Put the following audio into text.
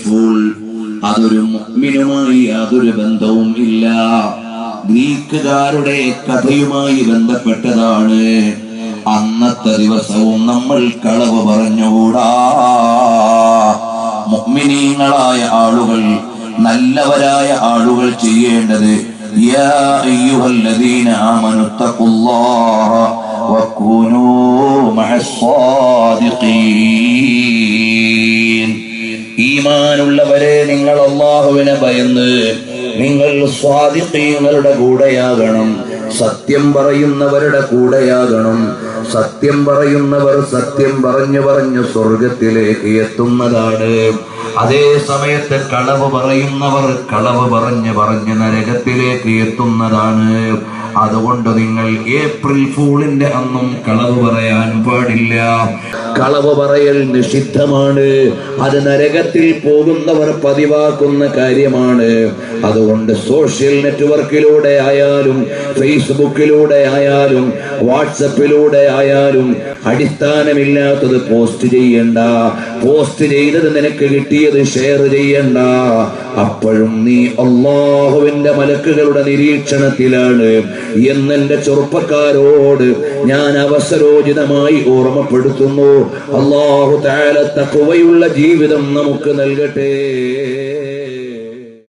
Fool അതൊരു മുഅ്മിനുമായി യാതൊരു ബന്ധവും ഇല്ല. ഗ്രീക്കുകാരുടെ കഥയുമായി ബന്ധപ്പെട്ടതാണ്. അന്നത്തെ ദിവസവും നമ്മൾ കളവ് പറഞ്ഞുകൂടാ. മുഅ്മിനീങ്ങളായ ആളുകൾ, നല്ലവരായ ആളുകൾ ചെയ്യേണ്ടത് യാ അയ്യുഹല്ലദീന ആമനു തഖുല്ലാഹ വകൂനൂ മഅസ്സാദിഖീൻ. ഈമാനുള്ളവരെ, നിങ്ങൾ അല്ലാഹുവിനെ ഭയന്ന് നിങ്ങൾ സ്വാദിഖീങ്ങളുടെ കൂടെയാകണം, സത്യം പറയുന്നവരുടെ കൂടെയാകണം. സത്യം പറയുന്നവർ സത്യം പറഞ്ഞു സ്വർഗത്തിലേക്ക് എത്തുന്നതാണ്. അതേ സമയത്ത് കളവ് പറയുന്നവർ കളവ് പറഞ്ഞ് നരകത്തിലേക്ക് എത്തുന്നതാണ്. അതുകൊണ്ട് നിങ്ങൾ ഏപ്രിൽ ഫൂളിന്റെ അന്നും കളവ് പറയാൻ പാടില്ല. കളവ് പറയൽ നിഷിദ്ധമാണ്. അത് നരകത്തിൽ പോകുന്നവർ പതിവാക്കുന്ന കാര്യമാണ്. അതുകൊണ്ട് സോഷ്യൽ നെറ്റ്വർക്കിലൂടെ ആയാലും ഫേസ്ബുക്കിലൂടെ ആയാലും വാട്സപ്പിലൂടെ ആയാലും അടിസ്ഥാനമില്ലാത്തത് പോസ്റ്റ് ചെയ്യണ്ട. പോസ്റ്റ് ചെയ്തത് നിനക്ക് കിട്ടിയത് ഷെയർ ചെയ്യണ്ട. അപ്പോഴും നീ അല്ലാഹുവിന്റെ മലക്കുകളുടെ നിരീക്ഷണത്തിലാണ് എന്നെന്റെ ചെറുപ്പക്കാരോട് ഞാൻ അവസരോചിതമായി ഓർമ്മപ്പെടുത്തുന്നു. അല്ലാഹു തആല തഖ്വയുള്ള ജീവിതം നമുക്ക് നൽകട്ടെ.